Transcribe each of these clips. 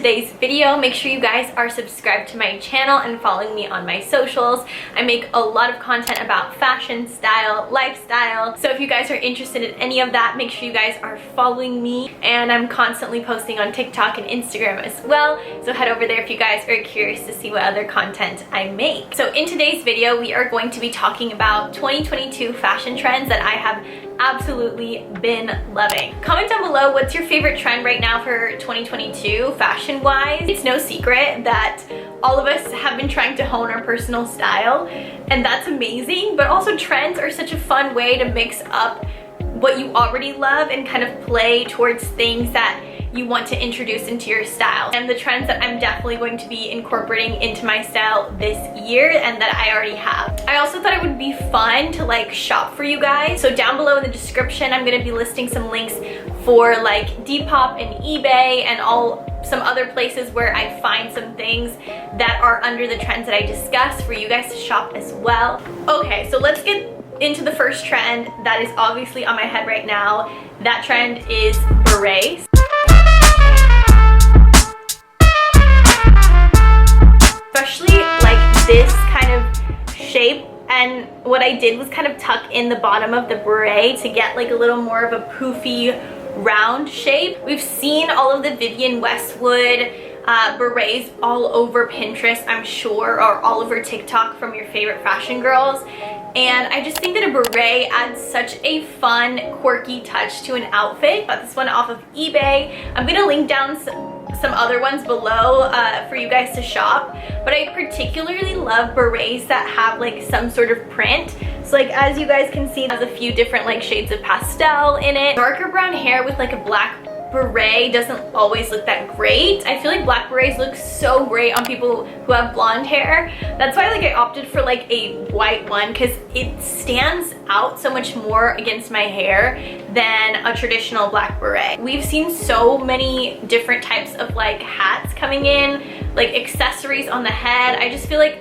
today's video. Make sure you guys are subscribed to my channel and following me on my socials. I make a lot of content about fashion, style, lifestyle. So if you guys are interested in any of that, make sure you guys are following me. And I'm constantly posting on TikTok and Instagram as well. So head over there if you guys are curious to see what other content I make. So in today's video, we are going to be talking about 2022 fashion trends that I have absolutely been loving. Comment down below what's your favorite trend right now for 2022 fashion wise. It's no secret that all of us have been trying to hone our personal style, and that's amazing, but also trends are such a fun way to mix up what you already love and kind of play towards things that you want to introduce into your style. And the trends that I'm definitely going to be incorporating into my style this year and that I already have. I also thought it would be fun to like shop for you guys. So down below in the description, I'm gonna be listing some links for like Depop and eBay and some other places where I find some things that are under the trends that I discussed for you guys to shop as well. Okay, so let's get into the first trend that is obviously on my head right now. That trend is berets. Especially like this kind of shape, and what I did was kind of tuck in the bottom of the beret to get like a little more of a poofy round shape. We've seen all of the Vivienne Westwood berets all over Pinterest, I'm sure, or all over TikTok from your favorite fashion girls. And I just think that a beret adds such a fun, quirky touch to an outfit. Got this one off of eBay. I'm gonna link down some other ones below for you guys to shop, but I particularly love berets that have like some sort of print. So like as you guys can see, there's a few different like shades of pastel in it. Darker brown hair with like a black beret doesn't always look that great. I feel like black berets look so great on people who have blonde hair. That's why like I opted for like a white one, because it stands out so much more against my hair than a traditional black beret. We've seen so many different types of like hats coming in, like accessories on the head. I just feel like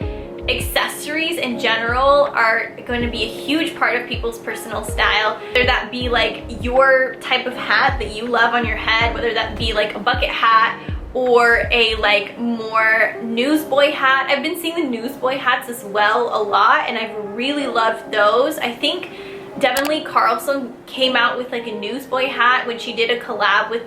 accessories in general are going to be a huge part of people's personal style, whether that be like your type of hat that you love on your head, whether that be like a bucket hat or a like more newsboy hat. I've been seeing the newsboy hats as well a lot, and I've really loved those. I think Devin Lee Carlson came out with like a newsboy hat when she did a collab with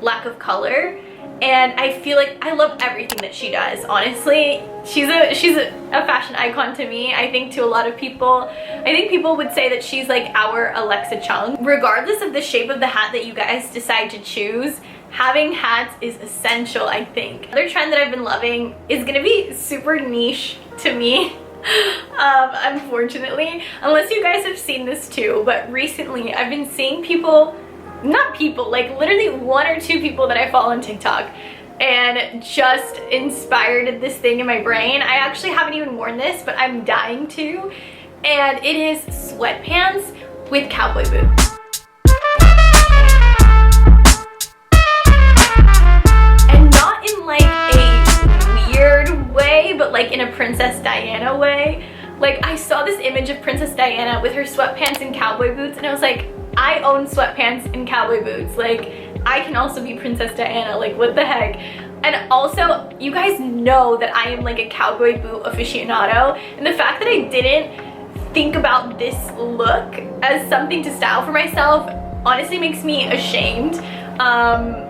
Lack of Color, and I feel like I love everything that she does. Honestly, she's a fashion icon to me. I think to a lot of people, I think people would say that she's like our Alexa Chung. Regardless of the shape of the hat that you guys decide to choose, having hats is essential, I think. Another trend that I've been loving is gonna be super niche to me. Unfortunately, unless you guys have seen this too, but recently I've been seeing like literally one or two people that I follow on TikTok, and just inspired this thing in my brain. I actually haven't even worn this, but I'm dying to, and it is sweatpants with cowboy boots. And not in like a weird way, but like in a Princess Diana way. Like I saw this image of Princess Diana with her sweatpants and cowboy boots, and I was like, I own sweatpants and cowboy boots. Like, I can also be Princess Diana. Like, what the heck? And also, you guys know that I am like a cowboy boot aficionado. And the fact that I didn't think about this look as something to style for myself honestly makes me ashamed.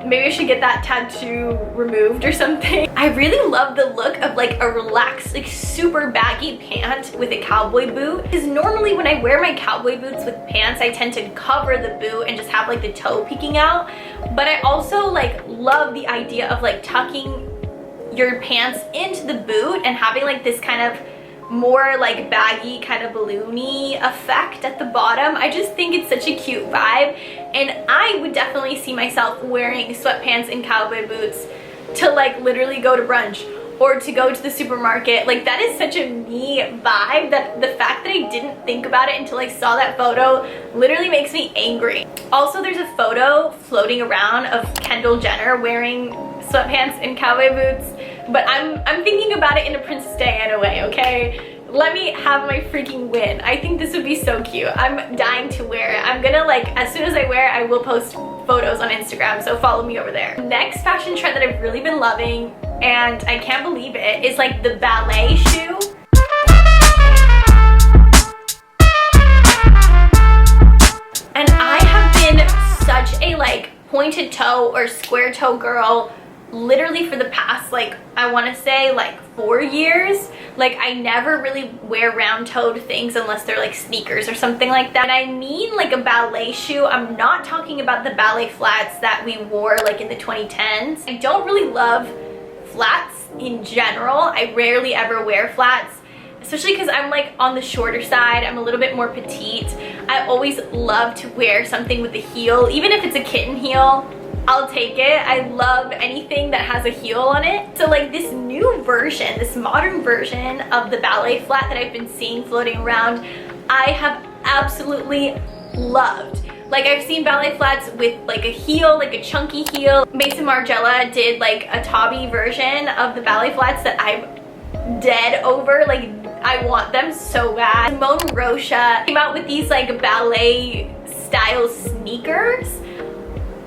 Maybe I should get that tattoo removed or something. I really love the look of like a relaxed, like super baggy pant with a cowboy boot. Because normally when I wear my cowboy boots with pants, I tend to cover the boot and just have like the toe peeking out. But I also like love the idea of like tucking your pants into the boot and having like this kind of more like baggy kind of balloony effect at the bottom. I just think it's such a cute vibe, and I would definitely see myself wearing sweatpants and cowboy boots to like literally go to brunch or to go to the supermarket. Like that is such a me vibe that the fact that I didn't think about it until I saw that photo literally makes me angry. Also, there's a photo floating around of Kendall Jenner wearing sweatpants and cowboy boots, but I'm thinking about it in a Princess Diana way, okay? Let me have my freaking win. I think this would be so cute. I'm dying to wear it. I'm gonna like, as soon as I wear it, I will post photos on Instagram, so follow me over there. Next fashion trend that I've really been loving, and I can't believe it, is like the ballet shoe. And I have been such a like pointed toe or square toe girl literally for the past, like, I want to say like 4 years. Like, I never really wear round-toed things unless they're like sneakers or something like that. And I mean like a ballet shoe. I'm not talking about the ballet flats that we wore like in the 2010s. I don't really love flats in general. I rarely ever wear flats, especially because I'm like on the shorter side. I'm a little bit more petite. I always love to wear something with a heel, even if it's a kitten heel. I'll take it. I love anything that has a heel on it. So like this new version, this modern version of the ballet flat that I've been seeing floating around, I have absolutely loved. Like, I've seen ballet flats with like a heel, like a chunky heel. Mason Margiela did like a Tabi version of the ballet flats that I'm dead over. Like, I want them so bad. Simone Rocha came out with these like ballet style sneakers.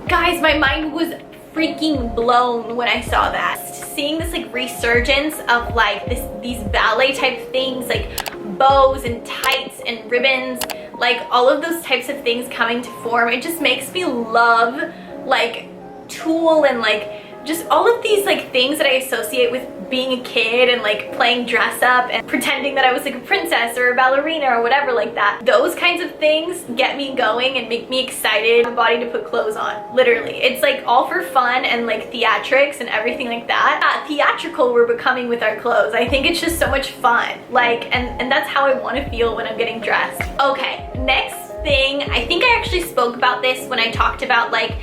Guys, my mind was freaking blown when I saw that. Seeing this like resurgence of like these ballet type things, like bows and tights and ribbons, like all of those types of things coming to form, it just makes me love like tulle and like just all of these like things that I associate with being a kid and like playing dress up and pretending that I was like a princess or a ballerina or whatever like that. Those kinds of things get me going and make me excited, my body to put clothes on, literally. It's like all for fun and like theatrics and everything like that. Theatrical we're becoming with our clothes. I think it's just so much fun. Like, and that's how I want to feel when I'm getting dressed. Okay, next thing, I think I actually spoke about this when I talked about like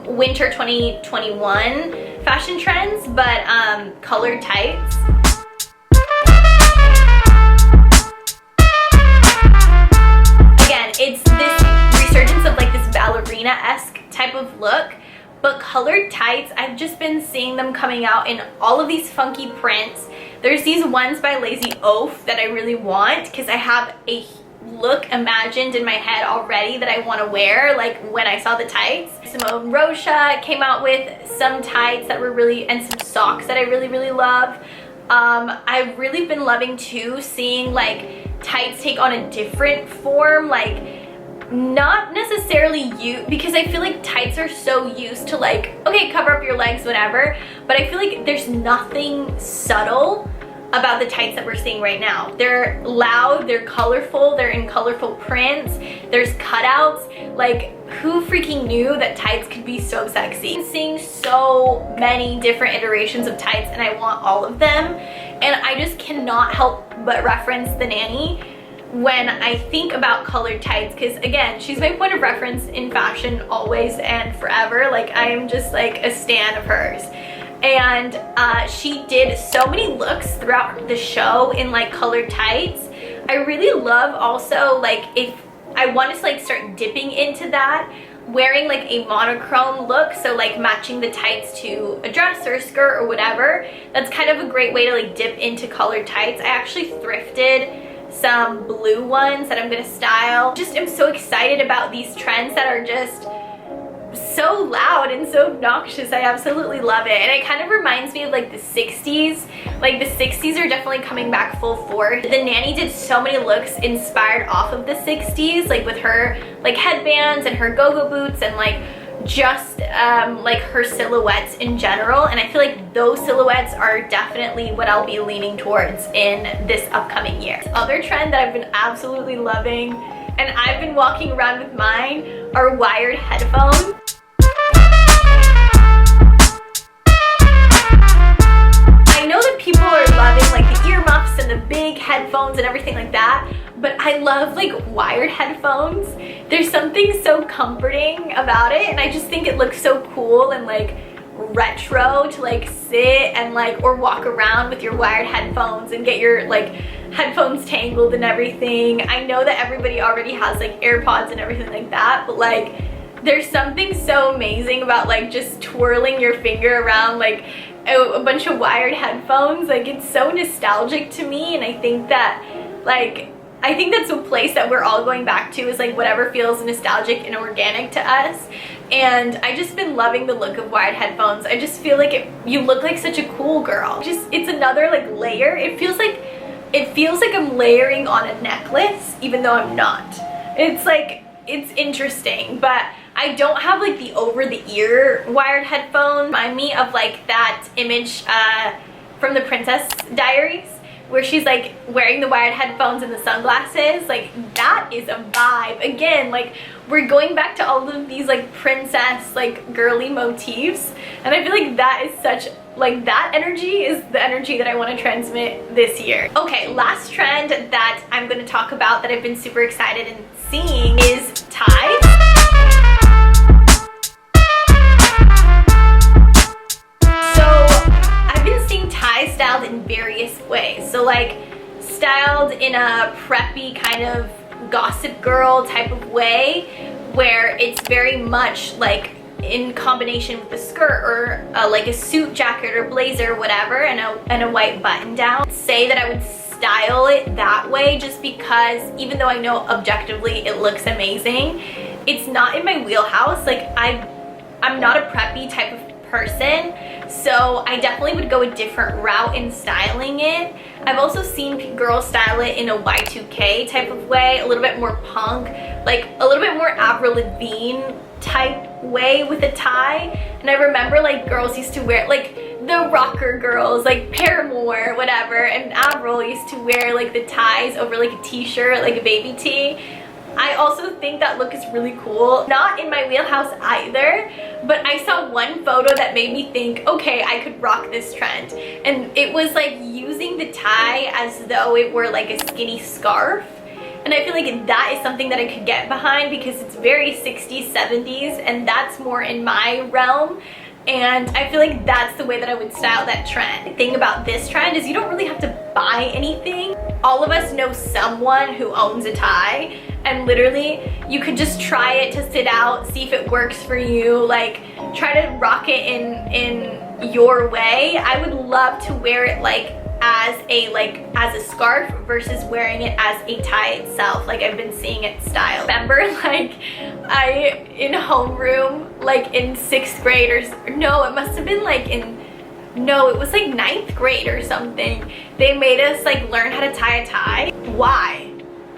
winter 2021 fashion trends, but colored tights. Again, it's this resurgence of like this ballerina-esque type of look, but colored tights, I've just been seeing them coming out in all of these funky prints. There's these ones by Lazy Oaf that I really want because I have a look imagined in my head already that I want to wear, like when I saw the tights. Simone Rocha came out with some tights that were really, and some socks that I really love. I've really been loving too seeing like tights take on a different form, like not necessarily you, because I feel like tights are so used to like, okay, cover up your legs, whatever, but I feel like there's nothing subtle about the tights that we're seeing right now. They're loud, they're colorful, they're in colorful prints, there's cutouts. Like, who freaking knew that tights could be so sexy? I'm seeing so many different iterations of tights and I want all of them. And I just cannot help but reference the nanny when I think about colored tights, because again, she's my point of reference in fashion always and forever. Like, I am just like a stan of hers. And she did so many looks throughout the show in like colored tights. I really love also, like, if I want to like start dipping into that, wearing like a monochrome look, so like matching the tights to a dress or a skirt or whatever. That's kind of a great way to like dip into colored tights. I actually thrifted some blue ones that I'm gonna style. Just am so excited about these trends that are just so loud and so obnoxious. I absolutely love it. And it kind of reminds me of like the 60s. Like, the 60s are definitely coming back full force. The nanny did so many looks inspired off of the 60s, like with her like headbands and her go-go boots and like just like her silhouettes in general. And I feel like those silhouettes are definitely what I'll be leaning towards in this upcoming year. Other trend that I've been absolutely loving, and I've been walking around with mine, are wired headphones. I know that people are loving like the earmuffs and the big headphones and everything like that, but I love like wired headphones. There's something so comforting about it, and I just think it looks so cool and like retro to like sit and like, or walk around with your wired headphones and get your like headphones tangled and everything. I know that everybody already has like AirPods and everything like that, but like there's something so amazing about like just twirling your finger around like a bunch of wired headphones. Like, it's so nostalgic to me, and I think that like, I think that's a place that we're all going back to, is like whatever feels nostalgic and organic to us. and I just been loving the look of wired headphones. I just feel like you look like such a cool girl. It's another like layer. It feels like I'm layering on a necklace even though I'm not. It's like, it's interesting, but I don't have like the over the ear wired headphones. Remind me of like that image from the Princess Diaries where she's like wearing the wired headphones and the sunglasses. Like, that is a vibe. Again, like, we're going back to all of these like princess, like girly motifs, and I feel like that is such, like, that energy is the energy that I want to transmit this year. Okay, last trend that I'm going to talk about that I've been super excited in seeing is ties. Styled in various ways. So like styled in a preppy kind of gossip girl type of way where it's very much like in combination with a skirt or like a suit jacket or blazer or whatever, and a white button down. Say that I would style it that way just because even though I know objectively it looks amazing, it's not in my wheelhouse. Like, I'm not a preppy type of person, so I definitely would go a different route in styling it. I've also seen girls style it in a Y2K type of way, a little bit more punk, like a little bit more Avril Lavigne type way with a tie. And I remember like girls used to wear, like the rocker girls, like Paramore, whatever, and Avril used to wear like the ties over like a t-shirt, like a baby tee. I also think that look is really cool. Not in my wheelhouse either, but I saw one photo that made me think, okay, I could rock this trend. And it was like using the tie as though it were like a skinny scarf. And I feel like that is something that I could get behind because it's very 60s, 70s, and that's more in my realm. And I feel like that's the way that I would style that trend. The thing about this trend is you don't really have to buy anything. All of us know someone who owns a tie, and literally you could just try it, test it out, see if it works for you, like try to rock it in your way. I would love to wear it like as a scarf versus wearing it as a tie itself, like I've been seeing it styled. Remember, like in homeroom, like in 6th grade or no, it must have been like no, it was like 9th grade or something. They made us like learn how to tie a tie. Why?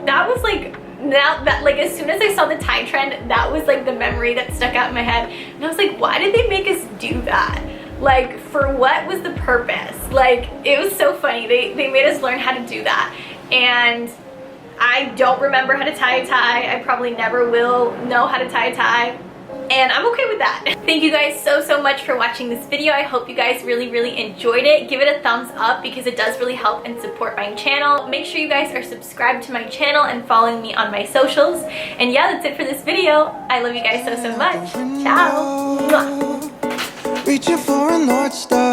That was like, now that like as soon as I saw the tie trend, that was like the memory that stuck out in my head. And I was like, why did they make us do that? Like, for what was the purpose? Like, it was so funny. They made us learn how to do that. And I don't remember how to tie a tie. I probably never will know how to tie a tie. And I'm okay with that. Thank you guys so much for watching this video. I hope you guys really enjoyed it. Give it a thumbs up because it does really help and support my channel. Make sure you guys are subscribed to my channel and following me on my socials. And yeah, that's it for this video. I love you guys so much. Ciao. Mwah. Reaching for a North Star.